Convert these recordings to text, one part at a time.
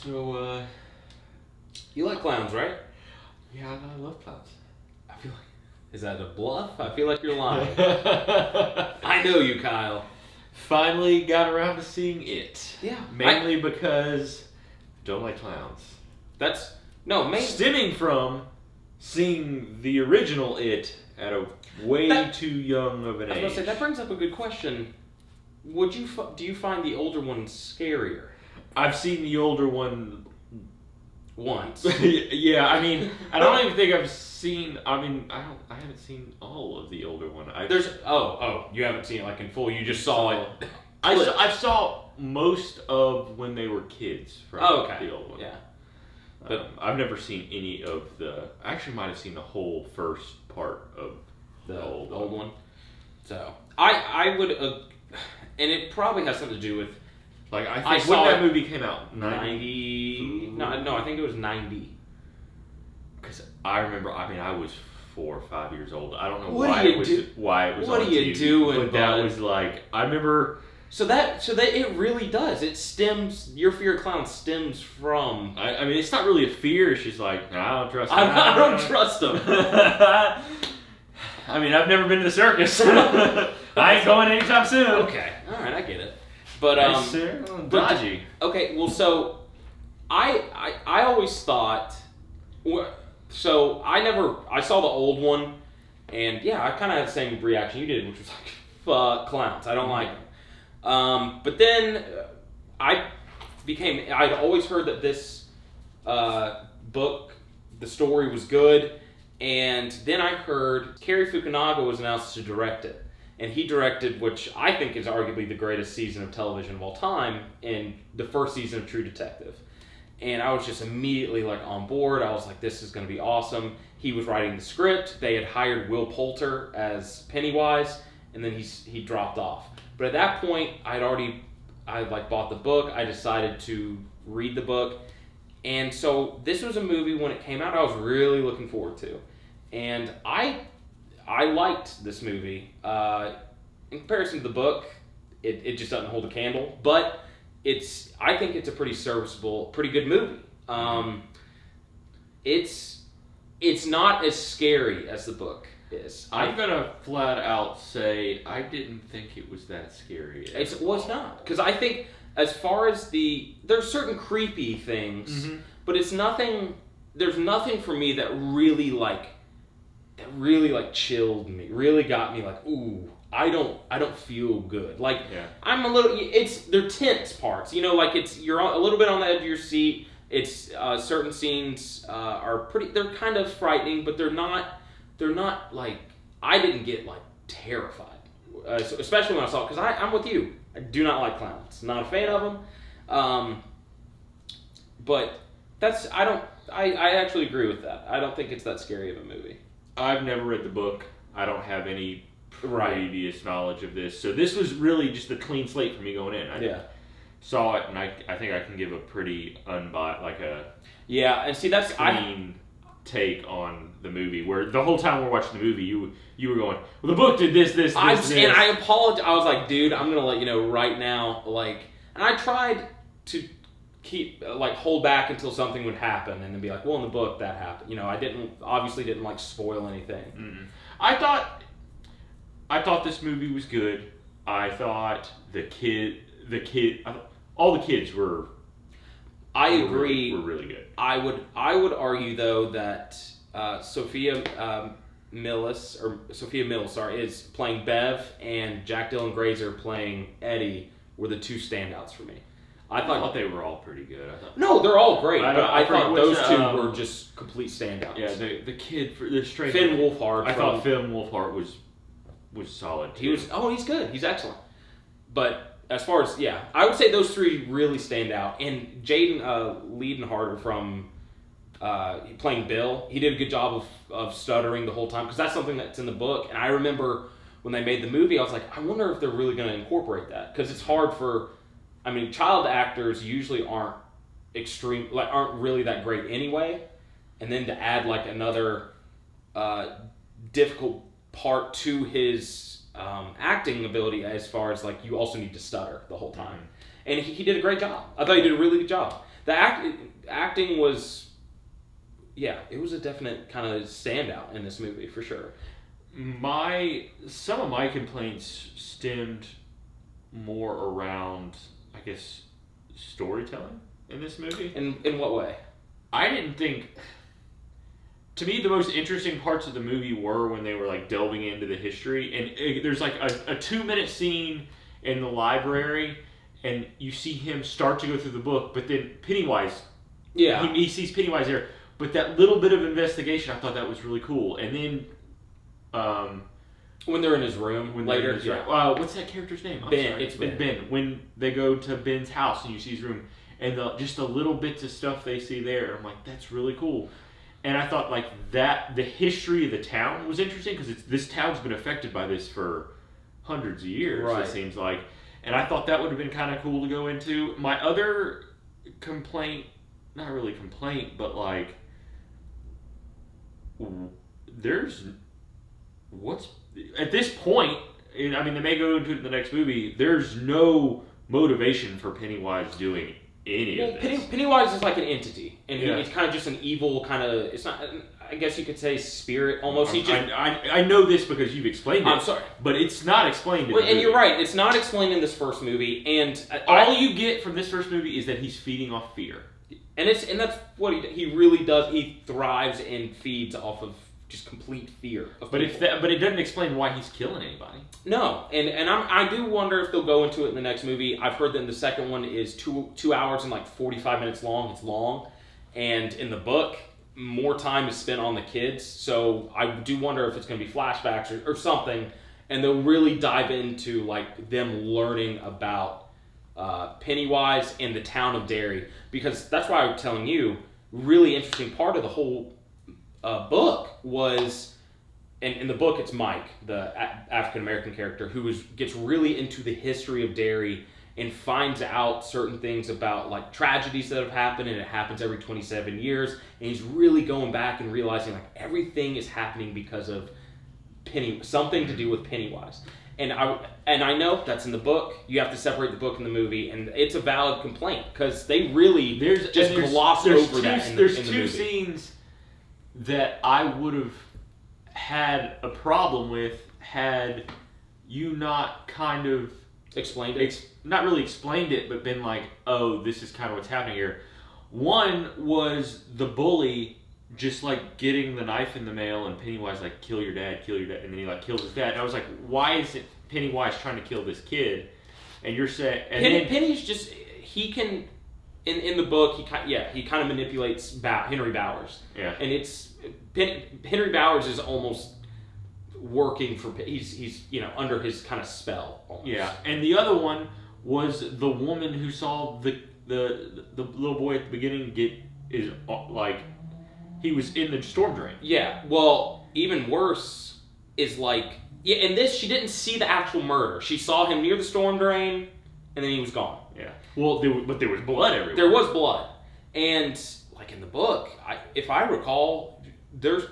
So, You like clowns, right? yeah, I love clowns. I feel like... Is that a bluff? I feel like you're lying. I know you, Kyle. Finally got around to seeing it. Yeah. Mainly because I don't like clowns. That's... No, Stemming from seeing the original It at a way too young of an age. I was going to say, that brings up a good question. Do you find the older one scarier? I've seen the older one once. Yeah, I mean, I don't even think I've seen. I mean, I haven't seen all of the older one. You haven't seen it like in full. You just saw it. I saw most of when they were kids from the old one. Yeah, but I've never seen any of the. I actually might have seen the whole first part of the old one. So I would, and it probably has something to do with. Like I think when that movie came out, 90. No, I think it was 90. Because I remember, I mean, I was 4 or 5 years old. I don't know why it was what on are you TV, doing, but that was like, I remember. So that it really does. It stems, your fear of clowns stems from. I mean, it's not really a fear. It's just like, I don't trust him. I don't trust him. I mean, I've never been to the circus. I ain't going anytime soon. Okay, all right, I get it. But dodgy. Okay, well, so I always thought. So I saw the old one, and yeah, I kind of had the same reaction you did, which was like, fuck clowns. I don't like them. But then I'd always heard that this book, the story was good, and then I heard Cary Fukunaga was announced to direct it. And he directed, which I think is arguably the greatest season of television of all time, in the first season of True Detective. And I was just immediately like on board. I was like, this is going to be awesome. He was writing the script. They had hired Will Poulter as Pennywise, and then he dropped off. But at that point, I bought the book. I decided to read the book. And so this was a movie when it came out I was really looking forward to. And I liked this movie. In comparison to the book, it just doesn't hold a candle. But I think it's a pretty serviceable, pretty good movie. It's not as scary as the book is. I'm gonna flat out say I didn't think it was that scary. It's not, because I think as far as there's certain creepy things, but it's nothing. There's nothing for me that really chilled me. Really got me like, ooh. I don't feel good. Like, yeah. I'm a little. They're tense parts. You know, like you're a little bit on the edge of your seat. It's certain scenes are pretty. They're kind of frightening, but they're not. They're not like. I didn't get like terrified, especially when I saw it, because I'm with you. I do not like clowns. Not a fan of them. But I actually agree with that. I don't think it's that scary of a movie. I've never read the book. I don't have any previous knowledge of this, so this was really just a clean slate for me going in. I saw it, and I think I can give a pretty unbiased, and see, that's clean take on the movie. Where the whole time we're watching the movie, you were going, well, the book did this. And I apologize. I was like, dude, I'm gonna let you know right now. Like, and I tried to keep hold back until something would happen, and then be like, well, in the book that happened. You know, I obviously didn't spoil anything. Mm-hmm. I thought this movie was good. I thought all the kids were. I agree. Were really good. I would argue though that Sophia Mills, is playing Bev, and Jack Dylan Grazer playing Eddie were the two standouts for me. I thought they were all pretty good. No, they're all great, but I thought those two were just complete standouts. Yeah, the kid, the stranger, Finn Wolfhard. I thought Finn Wolfhard was solid too. He's good. He's excellent. But as far as, I would say those three really stand out. And Jaden Leadenharter from playing Bill, he did a good job of stuttering the whole time, because that's something that's in the book. And I remember when they made the movie, I was like, I wonder if they're really going to incorporate that, because it's hard for. I mean, child actors usually aren't really that great anyway, and then to add another difficult part to his acting ability, as far as you also need to stutter the whole time, and he did a great job. I thought he did a really good job. The acting was, it was a definite kind of standout in this movie for sure. Some of my complaints stemmed more around, I guess, storytelling in this movie. In what way? I didn't think. To me, the most interesting parts of the movie were when they were like delving into the history, and there's like a 2-minute scene in the library, and you see him start to go through the book, but then Pennywise, he sees Pennywise there, but that little bit of investigation, I thought that was really cool, and then when they're in his room later, what's that character's name? Ben. It's Ben. Ben. When they go to Ben's house and you see his room, and just the little bits of stuff they see there, I'm like, that's really cool. And I thought like that the history of the town was interesting because this town's been affected by this for hundreds of years. Right. It seems like, and I thought that would have been kind of cool to go into. My other complaint, not really complaint, but like at this point. I mean, they may go into it in the next movie. There's no motivation for Pennywise doing any of this. Pennywise is like an entity, and he's kind of just an evil kind of. It's not. I guess you could say spirit almost. I know this because you've explained it. I'm sorry, but it's not explained. And you're right. It's not explained in this first movie, and all you get from this first movie is that he's feeding off fear, and that's what he really does. He thrives and feeds off of just complete fear of but people. But it doesn't explain why he's killing anybody. No, and I do wonder if they'll go into it in the next movie. I've heard that the second one is 2 hours and like 45 minutes long. It's long, and in the book, more time is spent on the kids. So I do wonder if it's going to be flashbacks or something, and they'll really dive into like them learning about Pennywise and the town of Derry, because that's why I'm telling you, really interesting part of the whole book was, and in the book it's Mike, the African American character, who gets really into the history of Derry and finds out certain things about like tragedies that have happened, and it happens every 27 years, and he's really going back and realizing like everything is happening because of something to do with Pennywise. And I know that's in the book. You have to separate the book and the movie, and it's a valid complaint because they really gloss over that in the movie. There's two scenes that I would have had a problem with had you not kind of explained it. Not really explained it, but been like, oh, this is kind of what's happening here. One was the bully just like getting the knife in the mail, and Pennywise like, kill your dad, and then he like kills his dad. And I was like, why is it Pennywise trying to kill this kid? And you're saying Penny's just, he can, in the book, he kind of manipulates Henry Bowers. Yeah. And Henry Bowers is almost working for, he's under his kind of spell almost. Yeah. And the other one was the woman who saw the little boy at the beginning he was in the storm drain. Yeah. Well, even worse is like, in this she didn't see the actual murder. She saw him near the storm drain, and then he was gone. Yeah. Well, but there was blood everywhere. There was blood, and like in the book, if I recall,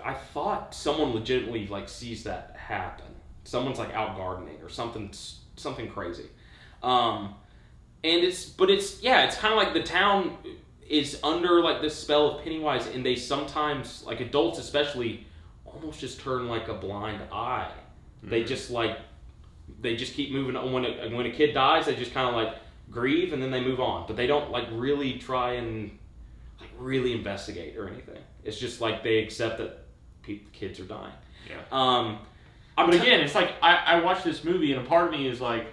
I thought someone legitimately like sees that happen. Someone's like out gardening or something crazy, and it's kind of like the town is under like this spell of Pennywise, and they sometimes, like adults especially, almost just turn like a blind eye. Mm-hmm. They just keep moving on. When a kid dies, they just kind of like grieve and then they move on, but they don't like really try and like really investigate or anything. It's just like they accept that kids are dying. Yeah. But again, it's like I watched this movie, and a part of me is like,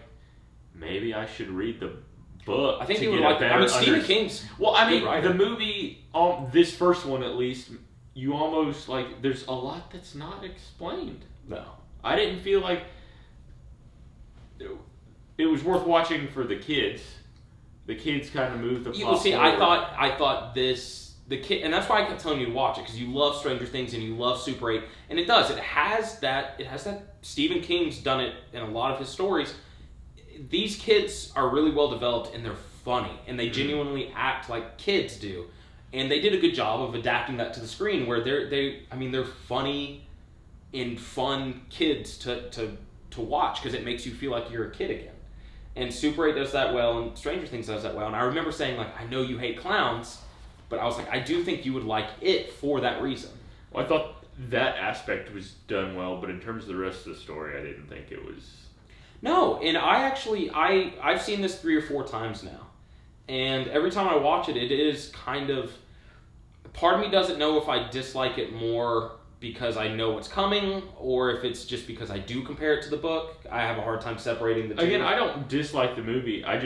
maybe I should read the book. I think you would like it. I mean, Stephen King's. Well, I mean, the movie, this first one at least, you almost like there's a lot that's not explained. No, I didn't feel like it was worth watching for the kids. The kids kind of moved the plot. Well, see, forward. I thought the kid, and that's why I kept telling you to watch it, because you love Stranger Things and you love Super 8, and it does. It has that. Stephen King's done it in a lot of his stories. These kids are really well developed, and they're funny, and they genuinely act like kids do, and they did a good job of adapting that to the screen, where they're funny and fun kids to watch, because it makes you feel like you're a kid again. And Super 8 does that well, and Stranger Things does that well. And I remember saying, like, I know you hate clowns, but I was like, I do think you would like it for that reason. Well, I thought that aspect was done well, but in terms of the rest of the story, I didn't think it was. No, and I've seen this 3 or 4 times now. And every time I watch it, it is kind of... Part of me doesn't know if I dislike it more because I know what's coming, or if it's just because I do compare it to the book. I have a hard time separating the two. Again, I don't dislike the movie. And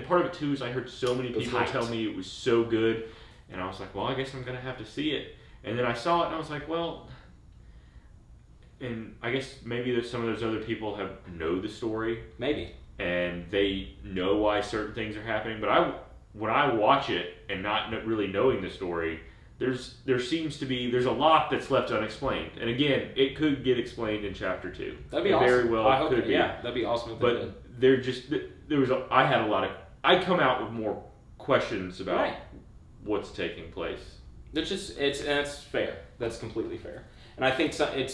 part of it too is I heard so many people tell me it was so good, and I was like, well, I guess I'm gonna have to see it. And then I saw it, and I was like, well, and I guess maybe there's some of those other people know the story, maybe, and they know why certain things are happening. But when I watch it and not really knowing the story, there seems to be there's a lot that's left unexplained. And again, it could get explained in chapter 2. That'd be awesome. Very well could be. Yeah, that'd be awesome. But I come out with more questions about what's taking place. That's fair. That's completely fair. And I think I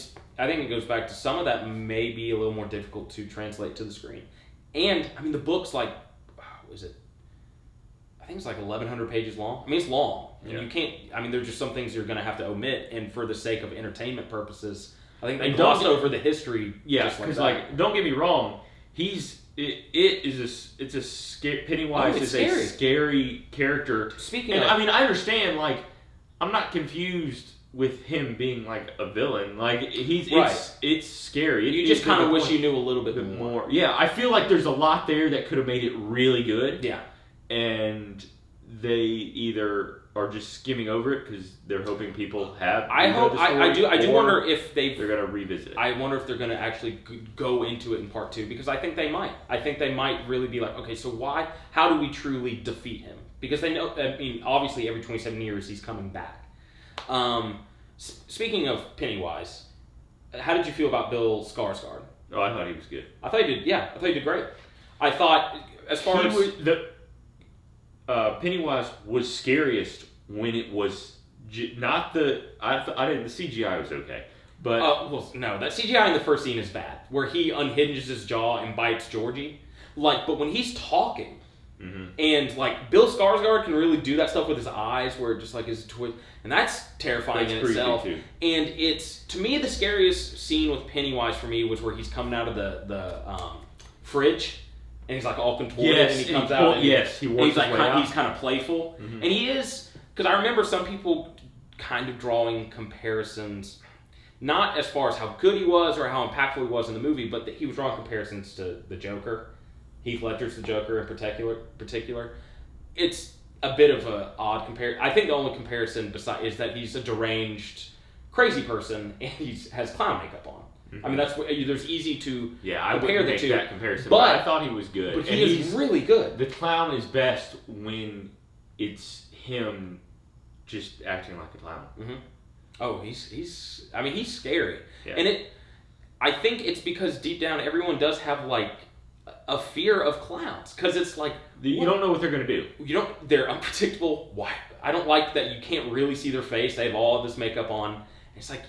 think it goes back to some of that may be a little more difficult to translate to the screen. And I mean, the book's like, I think it's like 1,100 pages long. I mean, it's long. And you can't, I mean, there's just some things you're going to have to omit. And for the sake of entertainment purposes, I think they glossed over the history. Yeah, because don't get me wrong, Pennywise is a scary character. I mean, I understand, like, I'm not confused with him being like a villain. Like, it's scary. You just kind of wish you knew a little bit more. Yeah, I feel like there's a lot there that could have made it really good. Yeah. And they either are just skimming over it because they're hoping people have. I do wonder if they're going to revisit it. I wonder if they're going to actually go into it in part 2, because I think they might. I think they might really be like, okay, so how do we truly defeat him? Because they know, I mean, obviously every 27 years he's coming back. Speaking of Pennywise, how did you feel about Bill Skarsgård? Oh, I thought he was good. I thought he did great. I thought, as far as... Pennywise was scariest when it was not the. I didn't. The CGI was okay, but no, that CGI in the first scene is bad, where he unhinges his jaw and bites Georgie. Like, but when he's talking, and like Bill Skarsgård can really do that stuff with his eyes, where it just like his twist, and that's terrifying in itself. Too. And it's, to me, the scariest scene with Pennywise for me was where he's coming out of the fridge. And he's like all contorted, and he comes out. He works he's like he's kind of playful, and he is, because I remember some people kind of drawing comparisons, not as far as how good he was or how impactful he was in the movie, but that he was drawing comparisons to the Joker, Heath Ledger's the Joker in particular. It's a bit of an odd comparison. I think the only comparison is that he's a deranged, crazy person, and he has clown makeup on. I mean, there's easy to compare the two. That comparison, but I thought he was good. But he's really good. The clown is best when it's him just acting like a clown. Mm-hmm. Oh, he's scary. Yeah. And I think it's because deep down everyone does have like a fear of clowns, because it's like you don't know what they're going to do. They're unpredictable. Why? I don't like that you can't really see their face. They have all of this makeup on. It's like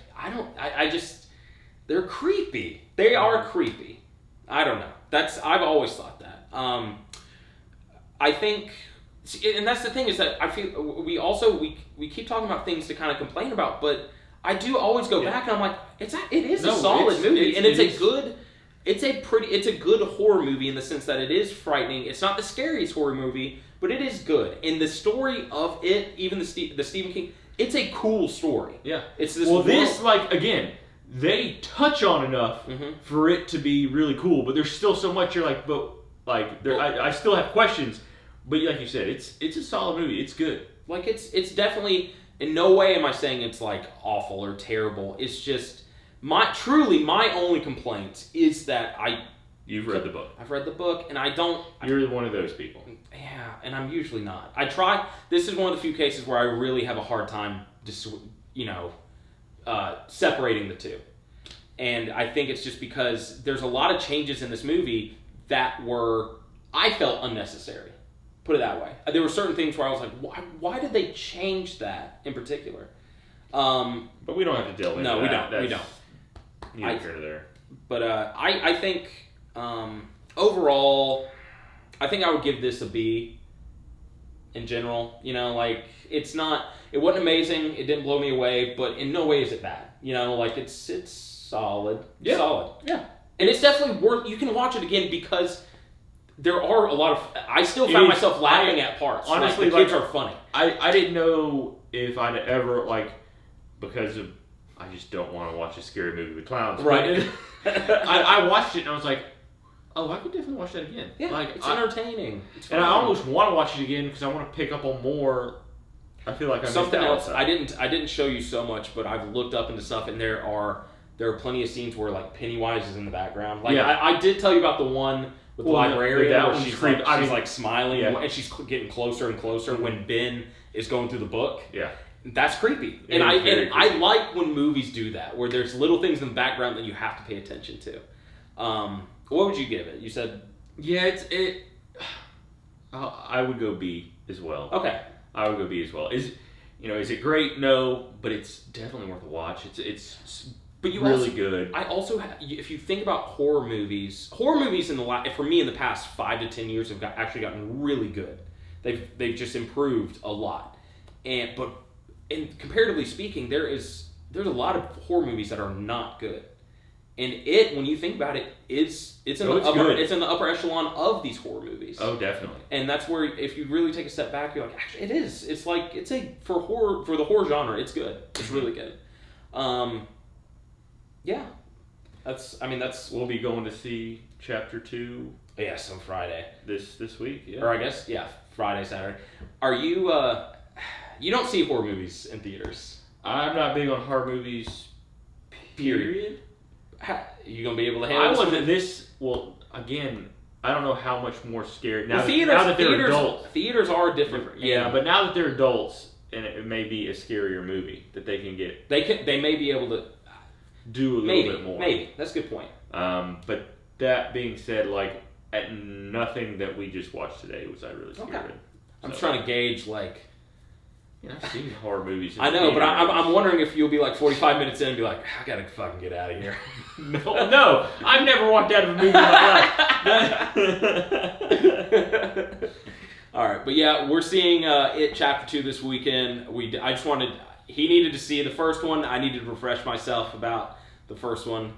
they're creepy. They are creepy. I don't know. I've always thought that. I think, and that's the thing, is that I feel we keep talking about things to kind of complain about, but I do always go back and I'm like, it is a solid movie, and it's a good horror movie in the sense that it is frightening. It's not the scariest horror movie, but it is good. And the story of it, even the Stephen King, it's a cool story. Yeah. It's this. Well, again, they touch on enough for it to be really cool, but there's still so much you're like, I still have questions. But like you said, it's a solid movie. It's good. Like it's definitely, in no way am I saying it's like awful or terrible. It's just my only complaint is that You've read the book. I've read the book, and I don't. You're one of those people. Yeah, and I'm usually not. I try. This is one of the few cases where I really have a hard time, separating the two. And I think it's just because there's a lot of changes in this movie that I felt unnecessary. Put it that way. There were certain things where I was like, why did they change that in particular? But we don't have to delve into that. We don't. Neither here nor there. But I think overall, I think I would give this a B. In general, you know, like it wasn't amazing. It didn't blow me away, but in no way is it bad. You know, like it's solid. Yeah. Solid. Yeah. And it's definitely worth. You can watch it again because there are a lot of. I still found myself laughing at parts. Honestly, like, the kids are funny. I didn't know if I'd ever because of I just don't want to watch a scary movie with clowns. Right. I watched it and I was like, oh, I could definitely watch that again. Yeah, like it's entertaining. It's and I almost want to watch it again because I want to pick up on more. I feel like I something missed out else. I didn't show you so much, but I've looked up into stuff, and there are plenty of scenes where like Pennywise is in the background. Like I did tell you about the one with the librarian where she's like smiling and she's getting closer and closer when Ben is going through the book. Yeah. That's creepy. And I like when movies do that, where there's little things in the background that you have to pay attention to. What would you give it? You said... Yeah, I would go B as well. Okay. I would go B as well. Is it great? No, but it's definitely worth a watch. It's but you really also, good. I also if you think about horror movies for me in the past 5 to 10 years have actually gotten really good. They've just improved a lot. And comparatively speaking, there's a lot of horror movies that are not good. And when you think about it, it's in the upper echelon of these horror movies. Oh, definitely. And that's where, if you really take a step back, you're like, actually, it is. It's like for the horror genre, it's good. It's really good. Yeah, that's. We'll be going to see Chapter 2. Yes, on Friday. This week, yeah. Or I guess, Friday, Saturday. Are you? You don't see horror movies in theaters. I'm not big on horror movies. Period. You gonna be able to handle this? Well, again, I don't know how much more scary now. Now that they're adults, theaters are different. Yeah, but now that they're adults, and it may be a scarier movie that they can get. They may be able to do a little bit more. Maybe that's a good point. But that being said, like at nothing that we just watched today was I really scared. Okay. I'm trying to gauge I've seen horror movies. I know, but I'm wondering if you'll be like 45 minutes in and be like, I gotta fucking get out of here. No, I've never walked out of a movie in my life. All right, but yeah, we're seeing It Chapter 2 this weekend. He needed to see the first one. I needed to refresh myself about the first one.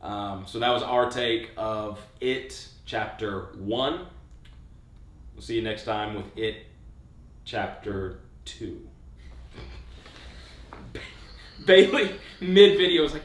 So that was our take of It Chapter 1. We'll see you next time with It Chapter 2. Bailey, mid-video, was like,